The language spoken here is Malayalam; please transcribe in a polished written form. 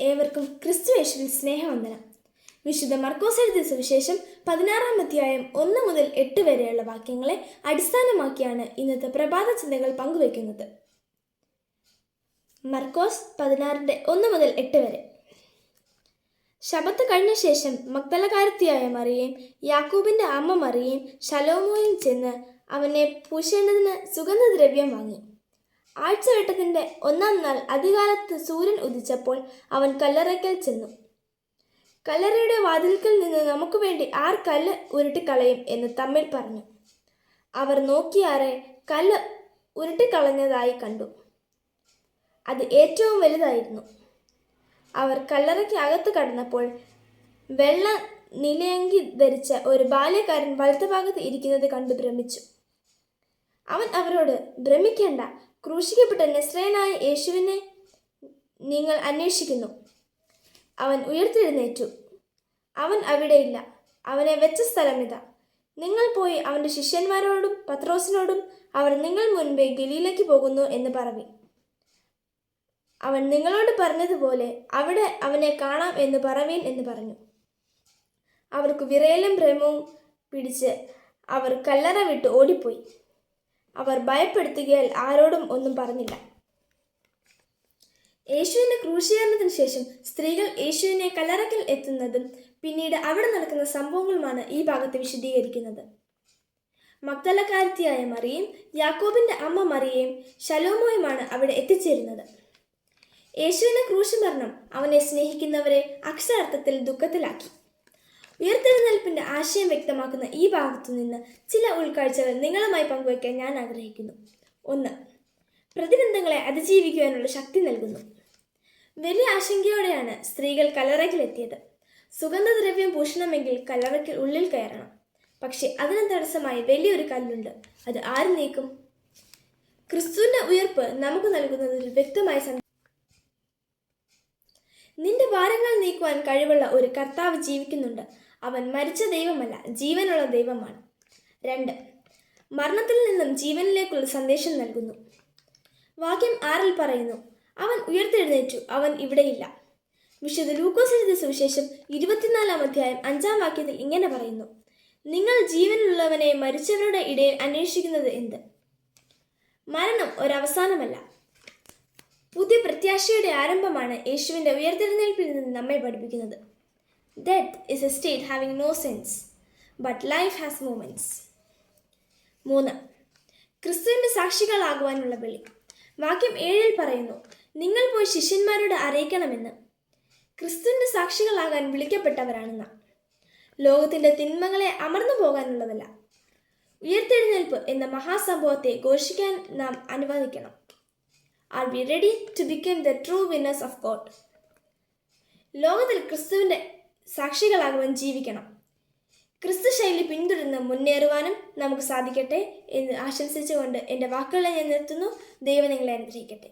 ഏവർക്കും ക്രിസ്തുയേശുവിൽ സ്നേഹവന്ദനം. വിശുദ്ധ മർക്കോസ് എഴുതിയ സുവിശേഷം 16-ാം അധ്യായം 1 മുതൽ 8 വരെയുള്ള വാക്യങ്ങളെ അടിസ്ഥാനമാക്കിയാണ് ഇന്നത്തെ പ്രഭാത ചിന്തകൾ പങ്കുവയ്ക്കുന്നത്. മർക്കോസ് 16:1 മുതൽ 8 വരെ. ശബത്ത് കഴിഞ്ഞ ശേഷം മഗ്ദലക്കാരത്തിയായ മറിയയും യാക്കോബിന്റെ അമ്മ മറിയയും ശലോമോയും ചെന്ന് അവനെ പൂശേണ്ടതിന് സുഗന്ധദ്രവ്യം വാങ്ങി. ആഴ്ചവട്ടത്തിന്റെ 1-ാം നാൾ അതികാലത്ത് സൂര്യൻ ഉദിച്ചപ്പോൾ അവൻ കല്ലറയ്ക്കൽ ചെന്നു. കല്ലറയുടെ വാതിൽക്കൽ നിന്ന് നമുക്ക് വേണ്ടി ആർ കല്ല് ഉരുട്ടിക്കളയും എന്ന് തമ്മിൽ പറഞ്ഞു. അവർ നോക്കിയാറെ കല്ല് ഉരുട്ടിക്കളഞ്ഞതായി കണ്ടു. അത് ഏറ്റവും വലുതായിരുന്നു. അവർ കല്ലറയ്ക്ക് അകത്ത് കടന്നപ്പോൾ വെള്ള നിലയങ്കി ധരിച്ച ഒരു ബാല്യക്കാരൻ വലത്തുഭാഗത്ത് ഇരിക്കുന്നത് കണ്ടു ഭ്രമിച്ചു. അവൻ അവരോട്, ഭ്രമിക്കേണ്ട, ക്രൂശിക്കപ്പെട്ട നസ്രയനായ യേശുവിനെ നിങ്ങൾ അന്വേഷിക്കുന്നു. അവൻ ഉയർത്തെഴുന്നേറ്റു. അവൻ അവിടെയില്ല. അവനെ വെച്ച സ്ഥലമിതാ. നിങ്ങൾ പോയി അവൻ്റെ ശിഷ്യന്മാരോടും പത്രോസിനോടും അവർ നിങ്ങൾ മുൻപേ ഗലീലയ്ക്ക് പോകുന്നു എന്ന് പറവി. അവൻ നിങ്ങളോട് പറഞ്ഞതുപോലെ അവിടെ അവനെ കാണാം എന്ന് പറവീൻ എന്ന് പറഞ്ഞു. അവർക്ക് വിറയലും ഭ്രമവും പിടിച്ച് അവർ കല്ലറ വിട്ട് ഓടിപ്പോയി. അവർ ഭയപ്പെടുത്തുകയാൽ ആരോടും ഒന്നും പറഞ്ഞില്ല. യേശുവിന്റെ ക്രൂശീകരണത്തിന് ശേഷം സ്ത്രീകൾ യേശുവിനെ കല്ലറയ്ക്കൽ എത്തുന്നതും പിന്നീട് അവിടെ നടക്കുന്ന സംഭവങ്ങളുമാണ് ഈ ഭാഗത്ത് വിശദീകരിക്കുന്നത്. മഗ്ദലക്കാരത്തിയായ മറിയയും യാക്കോബിന്റെ അമ്മ മറിയയും ശലോമോയുമാണ് അവിടെ എത്തിച്ചേരുന്നത്. യേശുവിന്റെ ക്രൂശുമരണം അവനെ സ്നേഹിക്കുന്നവരെ അക്ഷരാർത്ഥത്തിൽ ദുഃഖത്തിലാക്കി. ഉയർത്തെഴുന്നേൽപ്പിന്റെ ആശയം വ്യക്തമാക്കുന്ന ഈ ഭാഗത്തു നിന്ന് ചില ഉൾക്കാഴ്ചകൾ നിങ്ങളുമായി പങ്കുവയ്ക്കാൻ ഞാൻ ആഗ്രഹിക്കുന്നു. 1. പ്രതിബന്ധങ്ങളെ അതിജീവിക്കുവാനുള്ള ശക്തി നൽകുന്നു. വലിയ ആശങ്കയോടെയാണ് സ്ത്രീകൾ കല്ലറയ്ക്കലെത്തിയത്. സുഗന്ധദ്രവ്യം പൂശണമെങ്കിൽ കല്ലറയ്ക്ക് ഉള്ളിൽ കയറണം. പക്ഷെ അതിന് തടസ്സമായി വലിയൊരു കല്ലുണ്ട്. അത് ആര് നീക്കും? ക്രിസ്തുവിന്റെ ഉയർപ്പ് നമുക്ക് നൽകുന്നത് ഒരു വ്യക്തമായ നിന്റെ ഭാരങ്ങൾ നീക്കുവാൻ കഴിവുള്ള ഒരു കർത്താവ് ജീവിക്കുന്നുണ്ട്. അവൻ മരിച്ച ദൈവമല്ല, ജീവനുള്ള ദൈവമാണ്. 2. മരണത്തിൽ നിന്നും ജീവനിലേക്കുള്ള സന്ദേശം നൽകുന്നു. വാക്യം 6 പറയുന്നു, അവൻ ഉയർത്തെഴുന്നേറ്റു, അവൻ ഇവിടെയില്ല. വിശുദ്ധ ലൂക്കോസ് എഴുതിയ സുവിശേഷം 24-ാം അധ്യായം 5-ാം വാക്യത്തിൽ ഇങ്ങനെ പറയുന്നു, നിങ്ങൾ ജീവനുള്ളവനെ മരിച്ചവരുടെ ഇടയിൽ അന്വേഷിക്കുന്നത് എന്ത്? മരണം ഒരവസാനമല്ല, പുതിയ പ്രത്യാശയുടെ ആരംഭമാണ് യേശുവിന്റെ ഉയർത്തെഴുന്നേൽപ്പിൽ നിന്ന് നമ്മെ പഠിപ്പിക്കുന്നത്. Death is a state having no sense, but life has moments. 3. ക്രിസ്തുവിന്റെ സാക്ഷികളാകുവാനുള്ള വിളി. വാക്യം 7 പറയുന്നു, നിങ്ങൾ പോയി ശിഷ്യന്മാരോട് അറിയിക്കണമെന്ന്. ക്രിസ്തുവിന്റെ സാക്ഷികളാകാൻ വിളിക്കപ്പെട്ടവരാണ് നാം. ലോകത്തിന്റെ തിന്മകളെ അമർന്നു പോകാനുള്ളതല്ല, ഉയർത്തെഴുന്നേൽപ്പ് എന്ന മഹാസംഭവത്തെ ഘോഷിക്കാൻ നാം അനുവദിക്കണം. Are we ready to become the true winners of God? ലോകത്തിൽ ക്രിസ്തുവിന്റെ സാക്ഷികളാകുവാൻ ജീവിക്കണം. ക്രിസ്തു ശൈലി പിന്തുടർന്ന് മുന്നേറുവാനും നമുക്ക് സാധിക്കട്ടെ എന്ന് ആശംസിച്ചുകൊണ്ട് എൻ്റെ വാക്കുകളെ ഞാൻ നിർത്തുന്നു. ദൈവം നിങ്ങളെ അനുഗ്രഹിക്കട്ടെ.